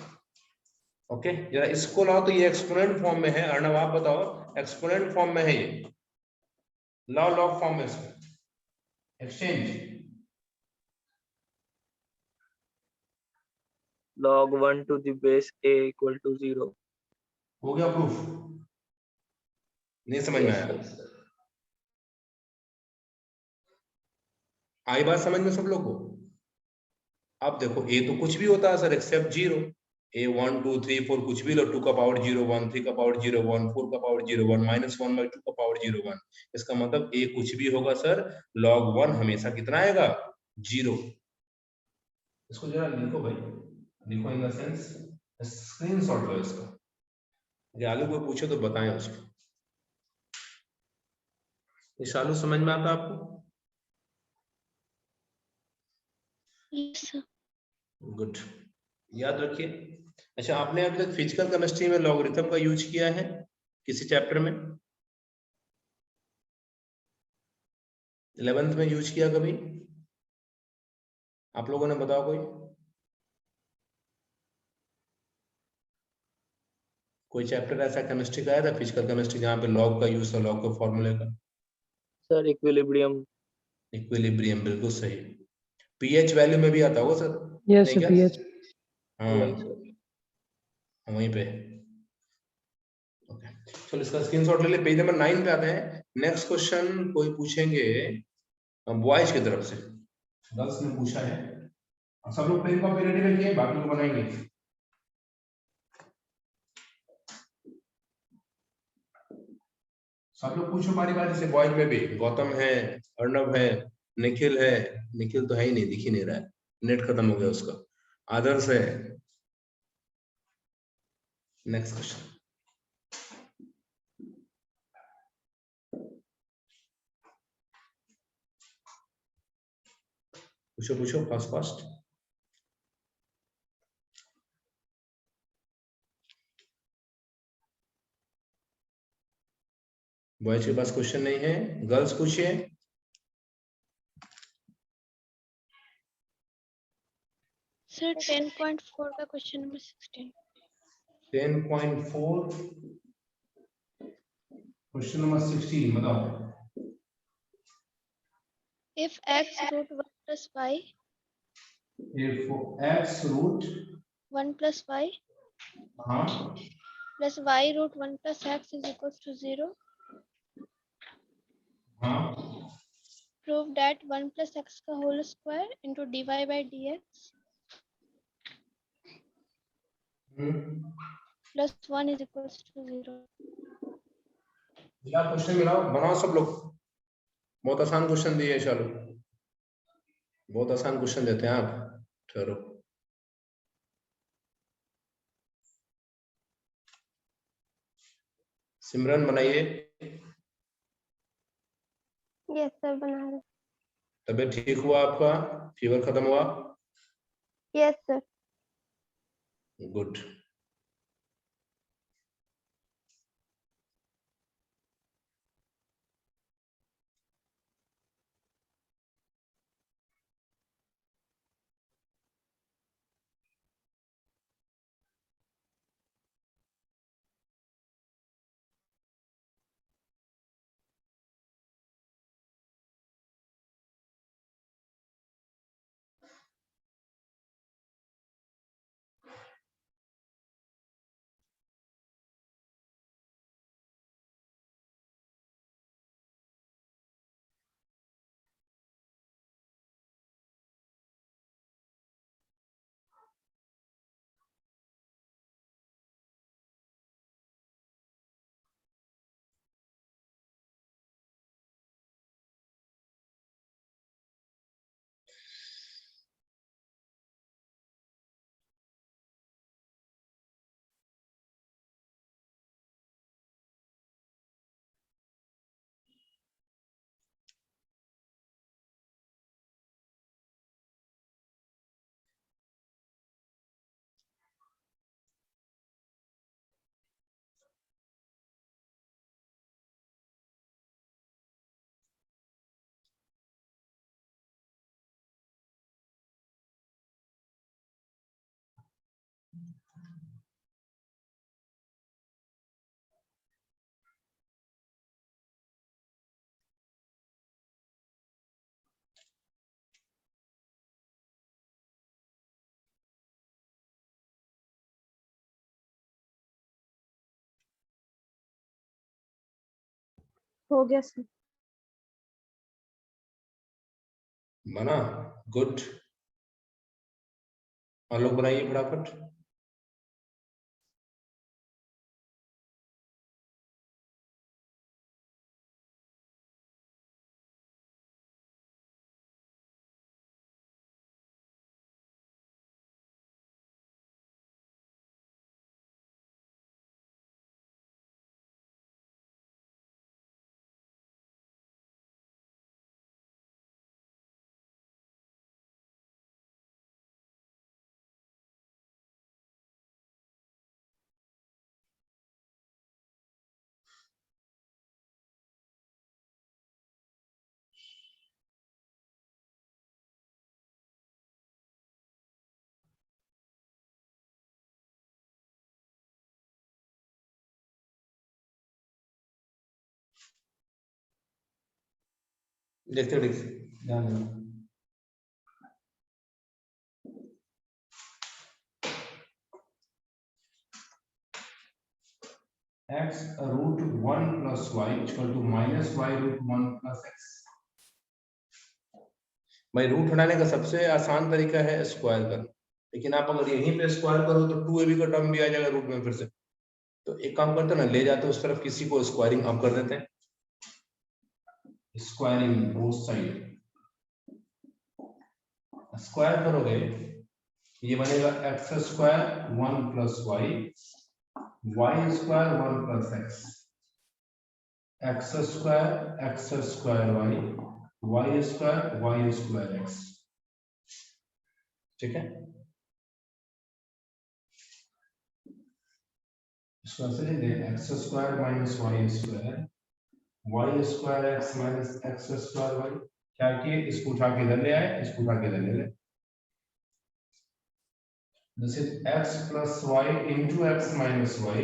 ओके जरा इसको लाओ तो ये एक्सपोनेंट फॉर्म में है, अर्णव आप बताओ, एक्सपोनेंट फॉर्म में है ये, लाओ लॉग फॉर्म में इसको exchange. log 1 to the base a equal to 0। हो गया प्रूफ? नहीं समझ में आया? आई बात समझ में सब लोग को? अब देखो a तो कुछ भी होता है सर एक्सेप्ट 0, ए 1 2 3 4 कुछ भी लो, 2 का पावर 0 1, 3 का पावर 0 1, 4 का पावर 0 1, -1/2 का पावर 0 1। इसका मतलब ए कुछ भी होगा सर, log 1 हमेशा कितना आएगा? 0। इसको जरा लिखो भाई, लिखो इन द सेंस, स्क्रीनशॉट लो इसका, ये आगे कोई पूछे तो बताएं उसको। ये शालू समझ में आता आपको? Yes, sir. गुड, याद रखिए। अच्छा, आपने अभी तक फिजिकल केमिस्ट्री में लॉगरिथम का यूज किया है किसी चैप्टर में? 11th में यूज किया कभी आप लोगों ने? बताओ कोई चैप्टर ऐसा केमिस्ट्री का आया था, फिजिकल केमिस्ट्री, जहाँ पे लॉग का यूज था, लॉग के फॉर्मूले का? Sir equilibrium. इक्विलिब्रियम, बिल्कुल सही। पीएच वैल्यू में भी आता होगा सर? यस नहीं क्या? पीएच। हाँ, वही सर। वहीं पे। ओके, चलो इसका स्क्रीनशॉट ले ले। पेज नंबर 9 पे आते हैं। नेक्स्ट क्वेश्चन कोई पूछेंगे बॉयज की तरफ से, गर्ल्स ने पूछा है। सब लोग पेन कॉपी रेडी रखिए, बाकी लोग बनाएंगे। सब लोग पूछो बारी बारी से, बॉयज में भी। गौतम है, अर्णव है, निखिल है। निखिल तो है ही नहीं, दिख ही नहीं रहा है, नेट खत्म हो गया उसका। आदर्श है। Next question. पूछो पूछो, फास्ट फास्ट। बॉयज के पास क्वेश्चन नहीं है, गर्ल्स पूछिए। Sir, 10.4 का क्वेश्चन नंबर 16। 10.4 क्वेश्चन नंबर 16 बताओ। If x root 1 plus y if x root 1 plus y हाँ plus y root 1 plus x is equals to 0, हाँ prove that 1 plus x का whole square into dy by dx plus 1 is equals to 0. क्या question मिलाओ, बनाओ सब लोग। बहुत आसान क्वेश्चन दिए चलो, बहुत आसान क्वेश्चन देते हैं आप। चलो सिमरन बनाइए। यस सर बना रहे। तबीयत ठीक हुआ आपका? फीवर खत्म हुआ? Yes sir. गुड। हो गया सर। बना? गुड। और लोग बनाइए फटाफट। देखते ध्यान देना। x root 1 plus y equal to minus y root 1 plus x। भाई रूट हटाने का सबसे आसान तरीका है स्क्वायर करना, लेकिन आप अगर यहीं पे स्क्वायर करो तो 2ab का टर्म भी आ जाएगा रूट में फिर से। तो एक काम करते हैं ना, ले जाते हैं उस तरफ किसी को, स्क्वायरिंग हम कर देते हैं, स्क्वायरिंग बोथ साइड। स्क्वायर करोगे ये बनेगा x square 1 plus y, y square 1 plus x, x square y square x. ठीक है, इसको ऐसे लिख दें, x square minus y square x minus x square y. क्या किए, इसको उठा के इधर ले आए, इसको उठा के इधर ले आए। This is x plus y into x minus y.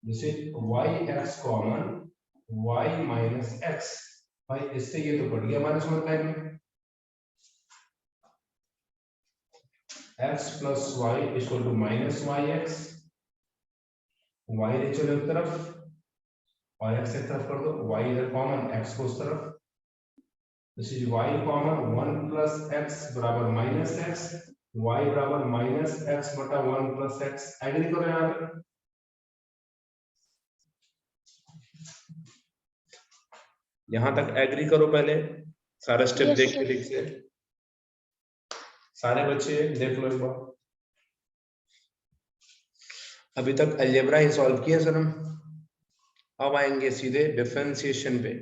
This is yx common y minus x. भाई इससे ये तो कट गया माइनस वन टाइम में। x plus y equal to minus yx, y ले चलो एक तरफ और x एक तरफ कर दो, y इधर कॉमन, x को उस तरफ। This is y common 1 plus x बराबर माइनस x, y बराबर माइनस एक्स बटा 1 प्लस एक्स। एग्री करो यहाँ पे, यहां तक एग्री करो पहले, सारा स्टेप Yes, देख के sir. ठीक से सारे बच्चे देख लो एक बार। अभी तक अलजेब्रा ही सॉल्व किए सर हम, अब आएंगे सीधे डिफरेंशिएशन पे,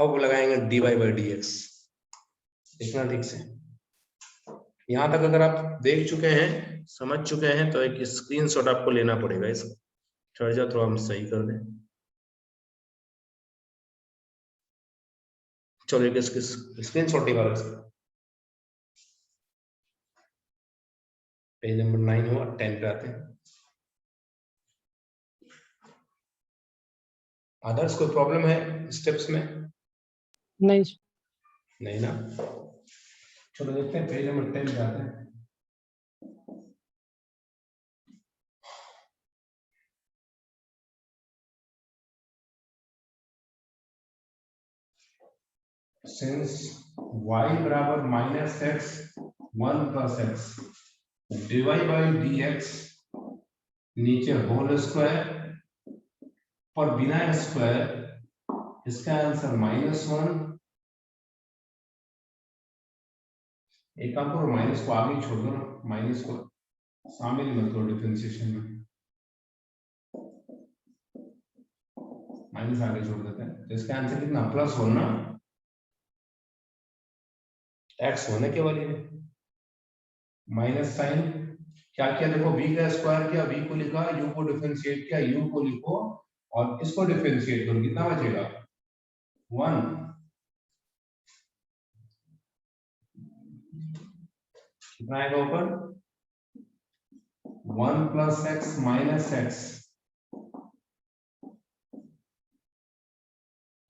अब लगाएंगे dy बाई dx। देखना ठीक से, यहां तक अगर आप देख चुके हैं, समझ चुके हैं, तो एक स्क्रीनशॉट आपको लेना पड़ेगा इसका। छोड़ जाओ, थोड़ा हम सही कर दें। चलो एक स्क्रीनशॉट निकालो इसका। पेज नंबर 9 हुआ, 10 पे आते हैं। अदर्स कोई प्रॉब्लम है स्टेप्स में? नहीं नहीं ना, चलो देखते हैं, पेज नंबर 10 पे आते हैं। Since y बराबर minus x 1 plus x, dy by dx नीचे होल स्क्वायर और बिना स्क्वायर, इसका आंसर -1। एक काम करो, माइनस को आगे छोड़ दो ना, माइनस को शामिल मत करो डिफरेंशिएशन में, माइनस आगे छोड़ देते हैं। तो इसका आंसर कितना, +1 ना, एक्स होने के वाली है, माइनस साइन क्या किया, देखो v का स्क्वायर किया, v को लिखा, u को डिफरेंशिएट किया, u को लिखो और इसको डिफरेंशिएट करो, कितना बचेगा 1। कितना आएगा ऊपर, 1 प्लस एक्स माइनस एक्स,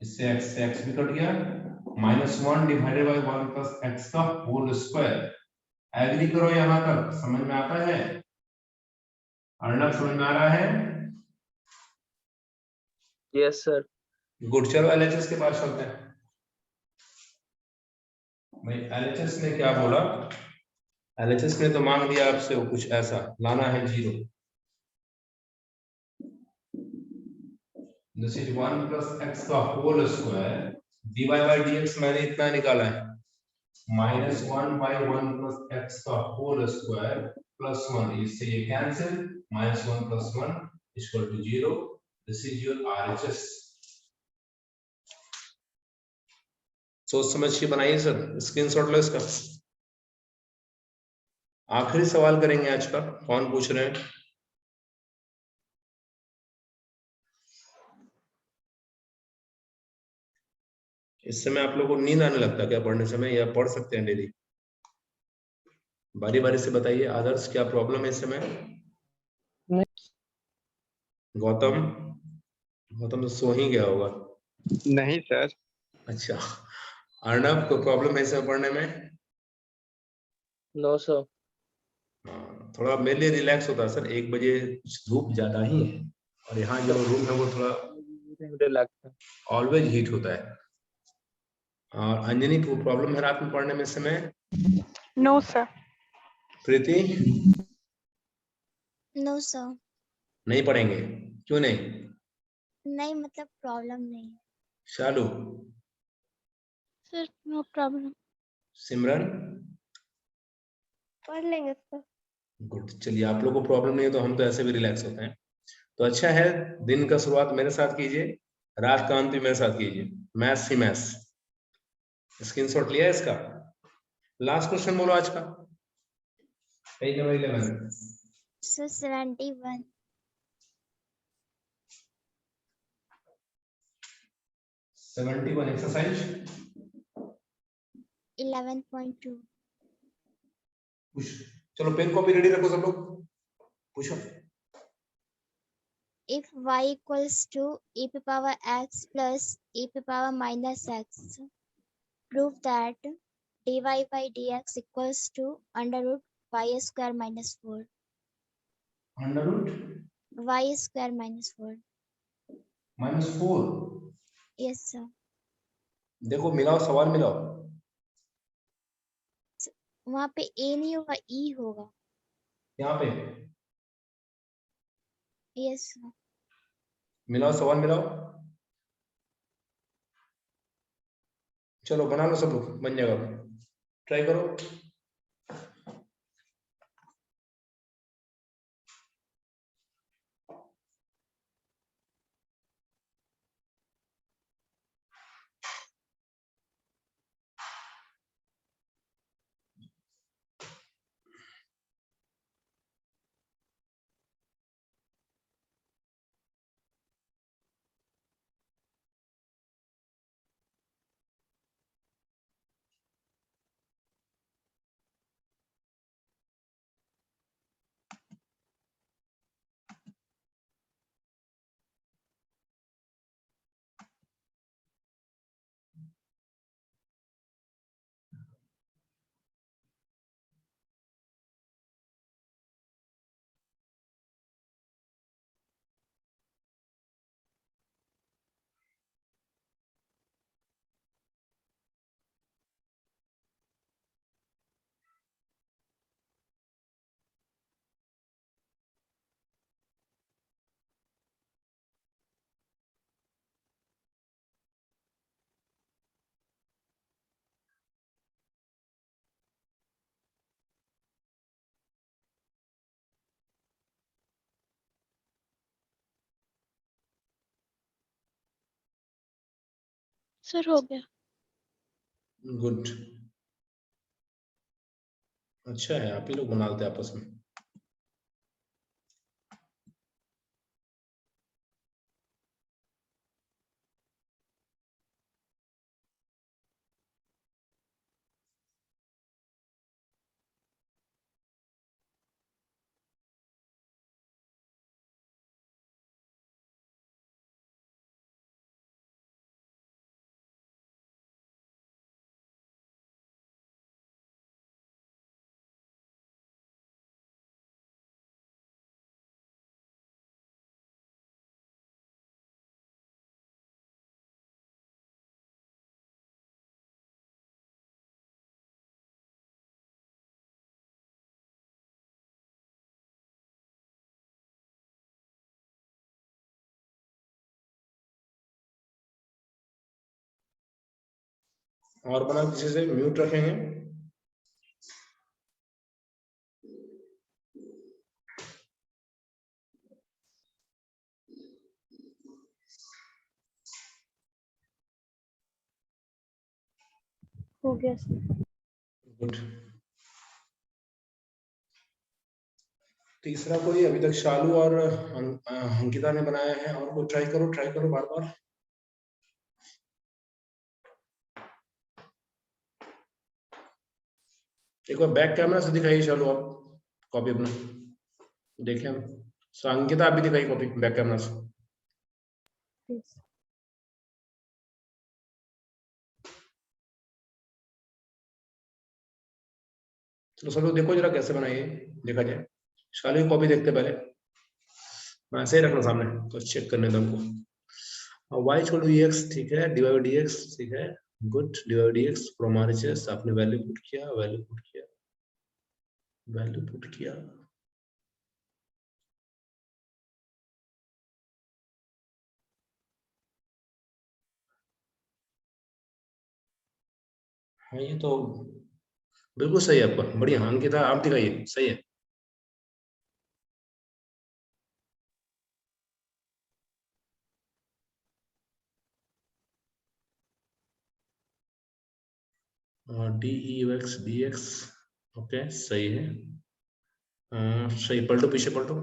इससे x भी कट गया, -1 डिवाइडेड बाई 1 प्लस एक्स का होल स्क्वायर। एग्री करो यहां तक, समझ में आता है? अर्णव समझ में आ रहा है? Yes sir. गुड, चलो एलएचएस के पास चलते हैं। भाई एलएचएस ने क्या बोला, एलएचएस ने तो मांग दिया आपसे वो कुछ ऐसा, लाना है 0। दिस इज 1 प्लस एक्स का whole square, dy by dx मैंने इतना निकाला है, -1 बाई 1 प्लस एक्स का होल स्क्वायर प्लस 1, इससे ये cancel, -1 plus 1 equal to 0। This is your RHS. सोच समझ के बनाइए सर, स्क्रीनशॉट लो इसका। आखिरी सवाल करेंगे आज का, कौन पूछ रहे हैं? इस समय आप लोगों को नींद आने लगता है क्या पढ़ने समय, या पढ़ सकते हैं डेली? बारी बारी से बताइए। आदर्श क्या प्रॉब्लम है इस समय? गौतम तो सो ही गया होगा। नहीं सर। अच्छा, अर्णव कोई प्रॉब्लम है इसमें पढ़ने में? No sir. हाँ, थोड़ा मेरे लिए रिलैक्स होता है सर, 1 बजे कुछ धूप ज्यादा ही है और यहाँ जो रूम है वो थोड़ा रिलैक्स है। ऑलवेज हीट होता है। और अंजनी को प्रॉब्लम है रात में पढ़ने में इस समय? No, sir. प्रीति नो सर, नहीं पढ़ेंगे? क्यों नहीं? नहीं मतलब प्रॉब्लम नहीं है शालू, सर, नो प्रॉब्लम, सिमरन? पढ़ लेंगे सर। गुड, चलिए आप लोगों को प्रॉब्लम नहीं है तो हम तो ऐसे भी रिलैक्स होते हैं। तो अच्छा है, दिन का शुरुआत मेरे साथ कीजिए, रात का अंत भी मेरे साथ कीजिए। मैथ्स ही मैथ्स। स्क्रीनशॉट लिया है इसका? लास्ट क्वेश्चन बोलो आज का, पेज नंबर 11। सर 71, 71 एक्सरसाइज 11.2, चलो पेन कॉपी रेडी रखो सब लोग, पूछो। if y equals to e to power x plus e to power minus x, prove that dy by dx equals to under root y square minus 4, under root y square minus 4. -4। Yes sir. देखो मिलाओ, सवाल मिलाओ। वहाँ पे a नहीं होगा, e होगा। यहाँ पे Yes sir. मिलाओ, सवाल मिलाओ। चलो बना लो सब लोग, बन जाएगा, ट्राई करो। सर हो गया। गुड, अच्छा है, आप ही लोग बना लेते आपस में। और बना किसी से, म्यूट रखेंगे। हो गया सर। गुड, तीसरा कोई अभी तक शालू और अंकिता ने बनाया है, और कोई ट्राई करो बार बार। एक बार बैक कैमरा से दिखाइए शालू, आप कॉपी अपना देखें हम। अंकिता आप भी दिखाइए कॉपी बैक कैमरा से। प्लीज। चलो सब लोग देखो जरा कैसे बनाइए, देखा जाए। शाली की कॉपी देखते पहले, मैं ऐसे ही रखना सामने तो चेक करने दो हमको। y इक्वल टू एक्स, ठीक है, dy बाई dx, ठीक है, good, dy by dx from RHS, आपने वैल्यू पुट किया, वैल्यू पुट किया, वैल्यू पुट किया। हाँ ये तो बिल्कुल सही है आपका, बढ़िया अंकिता, आप दिखाइए, सही है। dx dx, ओके सही है। सही, पलटो पीछे पलटो।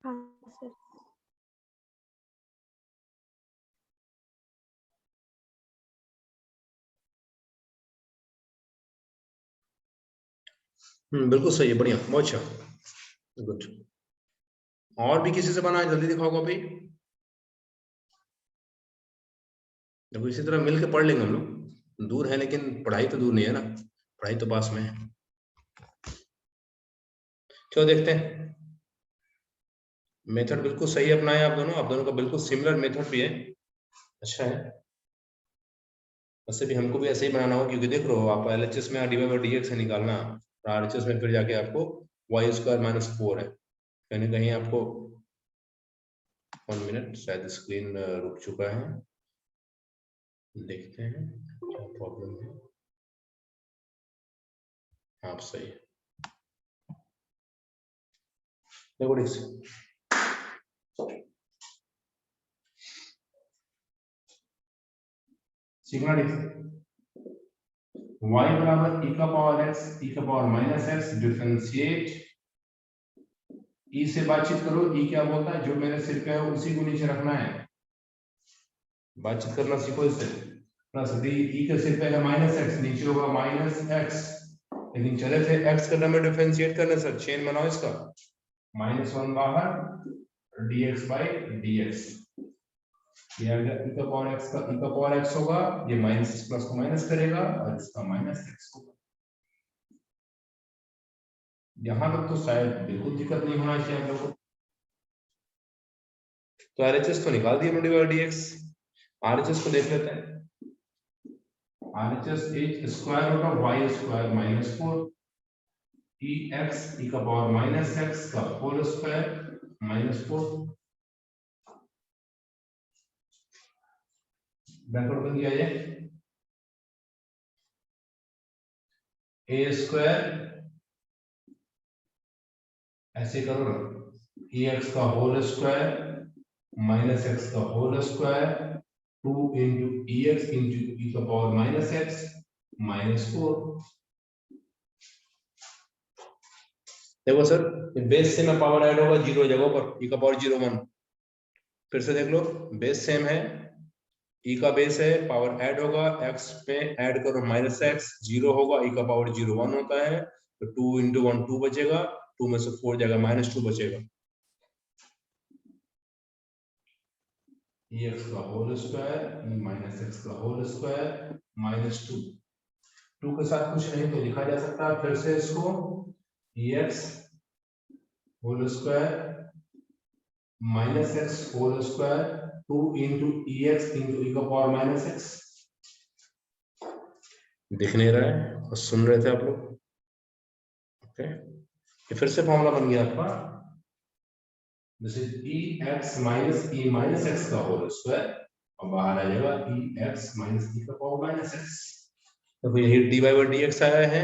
हाँ सर। बिल्कुल सही है, बढ़िया, बहुत अच्छा, गुड। और भी किसी से बना है, जल्दी दिखाओ कॉपी। देखो इसी तरह मिलके पढ़ लेंगे हम लोग, दूर है लेकिन पढ़ाई तो दूर नहीं है ना, पढ़ाई तो पास में है। चलो देखते हैं, मेथड बिल्कुल सही अपनाए आप दोनों का बिल्कुल सिमिलर मेथड भी है, अच्छा है। वैसे भी हमको भी ऐसे ही बनाना हो, क्योंकि देख रहे हो आप LHS में dy बाई dx है निकालना, और RHS में फिर जाके आपको y स्क्वायर माइनस 4 है, कहीं ना कहीं आपको 1 मिनट, शायद स्क्रीन रुक चुका है, देखते हैं क्या प्रॉब्लम है। आप सही है, देखो ठीक से सीखना ठीक से। y बराबर e का पावर x, e का power minus x, differentiate, e से बातचीत करो, e क्या बोलता है, जो मेरे सिर पे है उसी को नीचे रखना है, बातचीत करना सीखो इससे। प्लस d, e के सिर पे है माइनस x, नीचे होगा माइनस x, लेकिन चले थे x का नंबर डिफरेंशिएट करने सर, चेन बनाओ इसका, -1 बाहर dx बाई dx, ये आ गया e का पावर x का, e का पावर x होगा, ये माइनस प्लस को माइनस करेगा और इसका माइनस x होगा। यहां तक तो शायद बिल्कुल दिक्कत नहीं होना चाहिए हम लोग को। तो RHS तो निकाल दिया हमने dy dx, RHS को देख लेते हैं। RHS is square root of y स्क्वायर माइनस 4 ex e का पावर माइनस x का होल स्क्वायर माइनस 4, ब्रैकेट बन गया ये, a स्क्वायर, ऐसे करो ना, ex का होल स्क्वायर माइनस x का whole square 2 into ex into e का पावर माइनस x माइनस 4। देखो सर, बेस से में पावर ऐड होगा 0 जगह पर, e का पावर 0 1, फिर से देख लो, बेस सेम है, e का बेस है, पावर ऐड होगा, x पे ऐड करो माइनस x, 0 होगा, e का पावर 0 1 होता है, तो 2 into 1 2 बचेगा, 2 में से 4 जाएगा माइनस 2 बचेगा, ex का होल स्क्वायर माइनस x का होल स्क्वायर माइनस 2, 2 के साथ कुछ नहीं तो लिखा जा सकता है, फिर से इसको ex whole square minus x whole square 2 into ex into e का पावर माइनस x, दिख नहीं रहा है और सुन रहे थे आप लोग, ओके। ये फिर से फॉर्मूला बन गया आपका, this is ex minus e minus x का होल स्क्वायर, और बाहर आ जाएगा ex माइनस e का पावर माइनस x। तो यही dy बाई dx आया है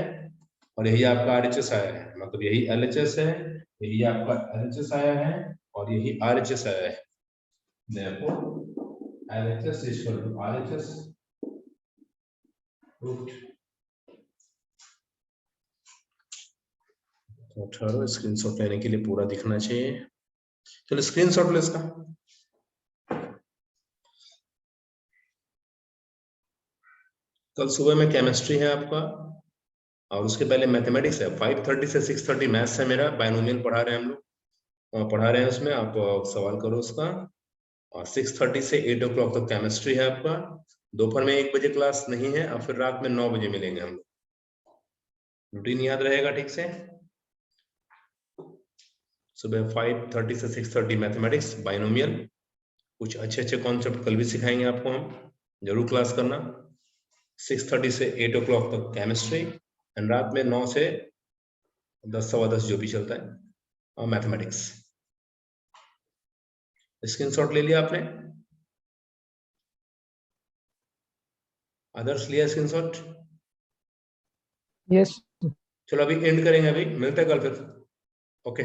और यही आपका RHS आया है, मतलब यही LHS है, यही आपका LHS आया है और यही RHS आया है। Therefore, LHS is equal to RHS. तो ठहरो, स्क्रीनशॉट लेने के लिए पूरा दिखना चाहिए, चलो स्क्रीनशॉट लो इसका। कल सुबह में केमिस्ट्री है आपका, और उसके पहले मैथमेटिक्स है, 5:30 से 6:30 मैथ्स है मेरा, बायनोमियल पढ़ा रहे हैं हम लोग, पढ़ा रहे हैं उसमें, आप सवाल करो उसका, और 6:30 से 8 o'clock तक केमिस्ट्री है आपका, दोपहर में 1 बजे क्लास नहीं है, और फिर रात में 9 बजे मिलेंगे हम लोग। रूटीन याद रहेगा ठीक से। सुबह 5:30 से 6:30 मैथमेटिक्स बाइनोमियल, कुछ अच्छे अच्छे कॉन्सेप्ट कल भी सिखाएंगे आपको हम, जरूर क्लास करना। 6:30 से 8 o'clock तक केमिस्ट्री, एंड रात में 9 से 10 सवा 10 जो भी चलता है और मैथमेटिक्स। स्क्रीनशॉट ले लिया आपने? अदर्स लिया स्क्रीनशॉट? यस चलो अभी एंड करेंगे, अभी मिलते हैं कल फिर। ओके।